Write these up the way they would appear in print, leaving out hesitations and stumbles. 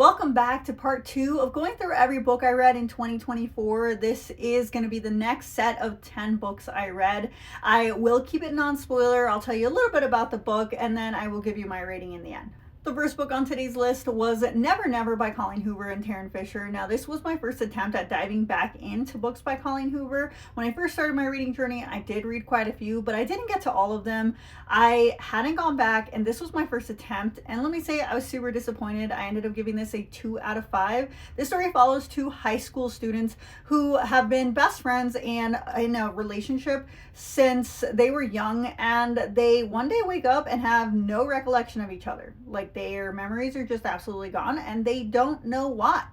Welcome back to part 2 of going through every book I read in 2024. This is going to be the next set of 10 books I read. I will keep it non-spoiler. I'll tell you a little bit about the book and then I will give you my rating in the end. The first book on today's list was Never Never by Colleen Hoover and Tarryn Fisher. Now, this was my first attempt at diving back into books by Colleen Hoover. When I first started my reading journey, I did read quite a few, but I didn't get to all of them. I hadn't gone back, and this was my first attempt. And let me say, I was super disappointed. I ended up giving this a 2 out of 5. This story follows 2 high school students who have been best friends and in a relationship since they were young, and they one day wake up and have no recollection of each other. Like, their memories are just absolutely gone and they don't know why.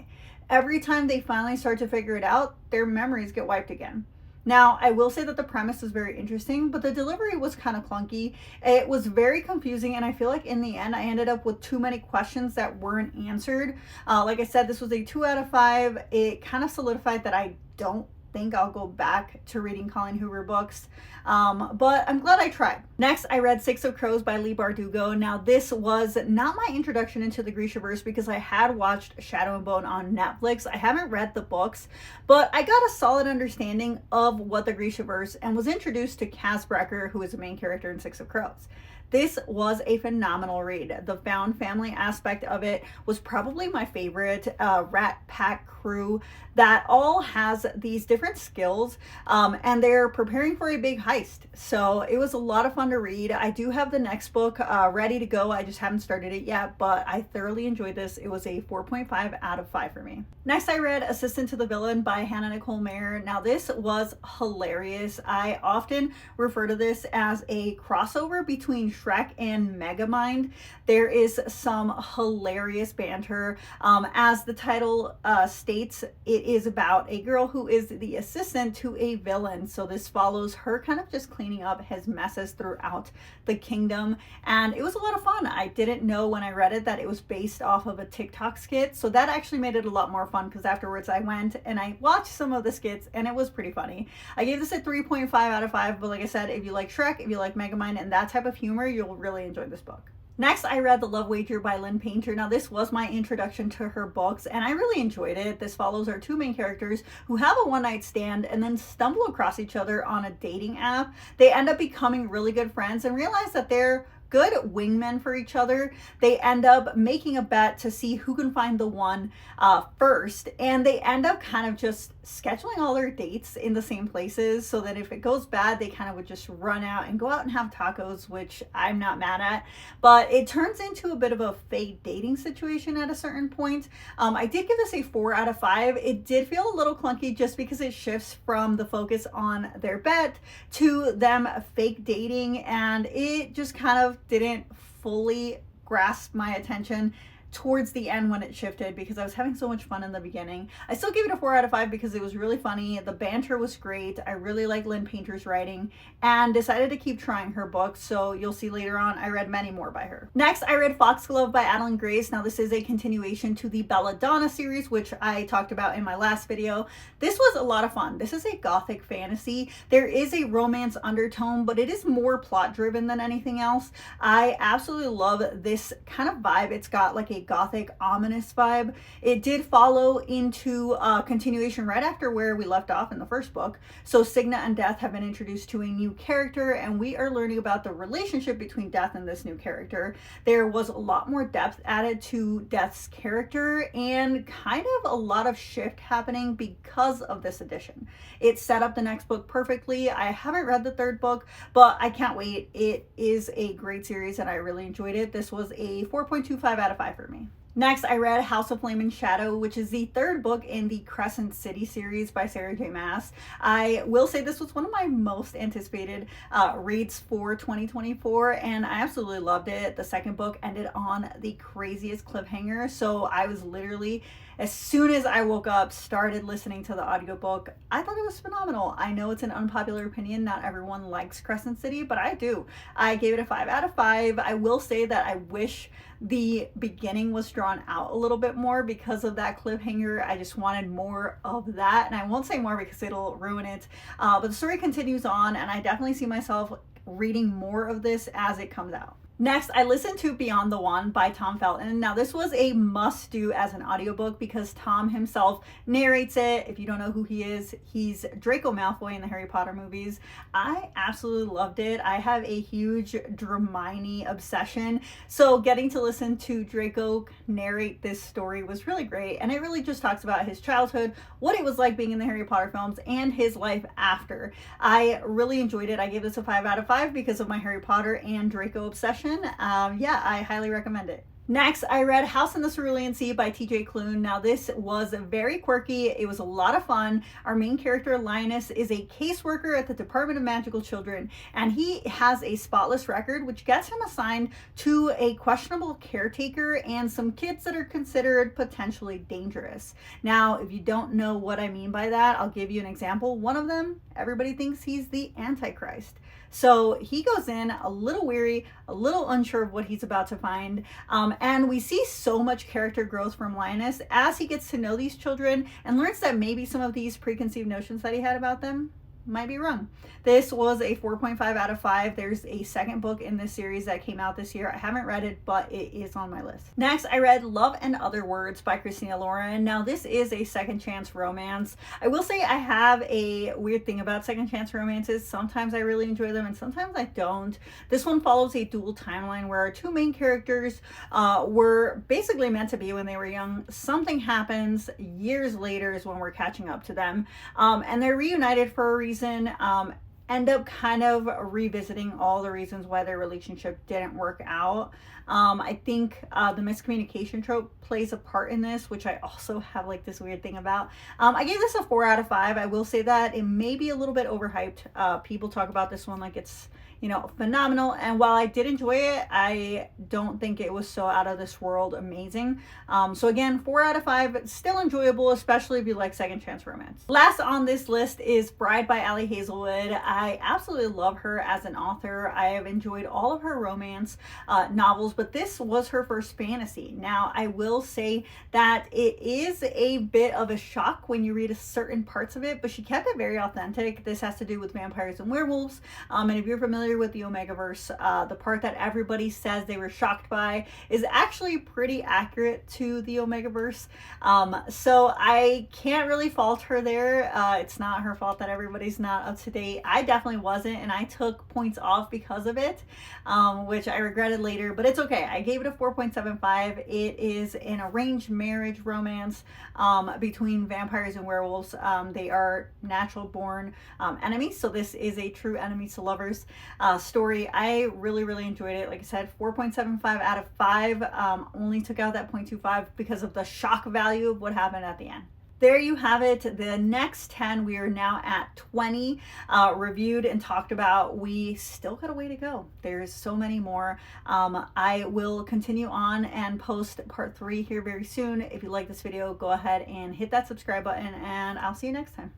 Every time they finally start to figure it out, their memories get wiped again. Now, I will say that the premise is very interesting, but the delivery was kind of clunky. It was very confusing, and I feel like in the end, I ended up with too many questions that weren't answered. Like I said, this was a 2 out of 5. It kind of solidified that I don't think I'll go back to reading Colleen Hoover books, but I'm glad I tried. Next, I read Six of Crows by Leigh Bardugo. Now, this was not my introduction into the Grishaverse because I had watched Shadow and Bone on Netflix. I haven't read the books, but I got a solid understanding of what the Grishaverse and was introduced to Kaz Brekker, who is the main character in Six of Crows. This was a phenomenal read. The found family aspect of it was probably my favorite. Rat Pack crew that all has these different skills, and they're preparing for a big heist. So it was a lot of fun to read. I do have the next book ready to go. I just haven't started it yet, but I thoroughly enjoyed this. It was a 4.5 out of 5 for me. Next, I read Assistant to the Villain by Hannah Nicole Maehrer. Now, this was hilarious. I often refer to this as a crossover between Shrek and Megamind. There is some hilarious banter. As the title states, it is about a girl who is the assistant to a villain. So this follows her kind of just cleaning up his messes throughout the kingdom. And it was a lot of fun. I didn't know when I read it that it was based off of a TikTok skit. So that actually made it a lot more fun because afterwards I went and I watched some of the skits and it was pretty funny. I gave this a 3.5 out of 5. But like I said, if you like Shrek, if you like Megamind and that type of humor, you'll really enjoy this book. Next, I read The Love Wager by Lynn Painter. Now, this was my introduction to her books, and I really enjoyed it. This follows our 2 main characters who have a one-night stand and then stumble across each other on a dating app. They end up becoming really good friends and realize that they're good wingmen for each other. They end up making a bet to see who can find the one first, and they end up kind of just scheduling all their dates in the same places so that if it goes bad, they kind of would just run out and go out and have tacos, which I'm not mad at. But it turns into a bit of a fake dating situation at a certain point. I did give this a 4 out of 5. It did feel a little clunky just because it shifts from the focus on their bet to them fake dating, and it just kind of didn't fully grasp my attention towards the end when it shifted because I was having so much fun in the beginning. I still gave it a 4 out of 5 because it was really funny. The banter was great. I really like Lynn Painter's writing and decided to keep trying her books. So you'll see later on, I read many more by her. Next, I read Foxglove by Adalyn Grace. Now, this is a continuation to the Belladonna series, which I talked about in my last video. This was a lot of fun. This is a gothic fantasy. There is a romance undertone, but it is more plot driven than anything else. I absolutely love this kind of vibe. It's got like a gothic ominous vibe. It did follow into a continuation right after where we left off in the first book. So Signa and Death have been introduced to a new character, and we are learning about the relationship between Death and this new character. There was a lot more depth added to Death's character and kind of a lot of shift happening because of this addition. It set up the next book perfectly. I haven't read the 3rd book, but I can't wait. It is a great series and I really enjoyed it. This was a 4.25 out of 5 for me. Next, I read House of Flame and Shadow, which is the 3rd book in the Crescent City series by Sarah J. Maas. I will say this was one of my most anticipated reads for 2024, and I absolutely loved it. The 2nd book ended on the craziest cliffhanger, so I was literally, as soon as I woke up, started listening to the audiobook. I thought it was phenomenal. I know it's an unpopular opinion. Not everyone likes Crescent City, but I do. I gave it a 5 out of 5. I will say that I wish the beginning was drawn out a little bit more because of that cliffhanger. I just wanted more of that, and I won't say more because it'll ruin it. But the story continues on, and I definitely see myself reading more of this as it comes out. Next, I listened to Beyond the Wand by Tom Felton. Now, this was a must do as an audiobook because Tom himself narrates it. If you don't know who he is, he's Draco Malfoy in the Harry Potter movies. I absolutely loved it. I have a huge Hermione obsession, so getting to listen to Draco narrate this story was really great. And it really just talks about his childhood, what it was like being in the Harry Potter films, and his life after. I really enjoyed it. I gave this a 5 out of 5 because of my Harry Potter and Draco obsession. Yeah, I highly recommend it. Next, I read House in the Cerulean Sea by TJ Klune. Now, this was very quirky. It was a lot of fun. Our main character, Linus, is a caseworker at the Department of Magical Children, and he has a spotless record, which gets him assigned to a questionable caretaker and some kids that are considered potentially dangerous. Now, if you don't know what I mean by that, I'll give you an example. One of them, everybody thinks he's the Antichrist. So he goes in a little weary, a little unsure of what he's about to find. And we see so much character growth from Linus as he gets to know these children and learns that maybe some of these preconceived notions that he had about them might be wrong. This was a 4.5 out of 5. There's a second book in this series that came out this year. I haven't read it, but it is on my list. Next, I read Love and Other Words by Christina Lauren. Now, this is a second chance romance. I will say I have a weird thing about second chance romances. Sometimes I really enjoy them and sometimes I don't. This one follows a dual timeline where our two main characters were basically meant to be when they were young. Something happens years later is when we're catching up to them. And they're reunited for a reason. End up kind of revisiting all the reasons why their relationship didn't work out. I think the miscommunication trope plays a part in this, which I also have like this weird thing about. I gave this a 4 out of 5. I will say that it may be a little bit overhyped. People talk about this one like it's, you know, phenomenal. And while I did enjoy it, I don't think it was so out of this world amazing. So again, 4 out of 5, still enjoyable, especially if you like second chance romance. Last on this list is Bride by Alie Hazelwood. I absolutely love her as an author. I have enjoyed all of her romance novels, but this was her first fantasy. Now, I will say that it is a bit of a shock when you read certain parts of it, but she kept it very authentic. This has to do with vampires and werewolves. And if you're familiar with the Omegaverse, the part that everybody says they were shocked by is actually pretty accurate to the Omegaverse. So I can't really fault her there. It's not her fault that everybody's not up to date. I definitely wasn't, and I took points off because of it, which I regretted later, but it's okay. I gave it a 4.75. It is an arranged marriage romance between vampires and werewolves. They are natural born enemies, so this is a true enemies to lovers story. I really enjoyed it. Like I said, 4.75 out of 5. Only took out that 0.25 because of the shock value of what happened at the end. There you have it. The next 10, we are now at 20 reviewed and talked about. We still got a way to go. There's so many more. I will continue on and post part 3 here very soon. If you like this video, go ahead and hit that subscribe button, and I'll see you next time.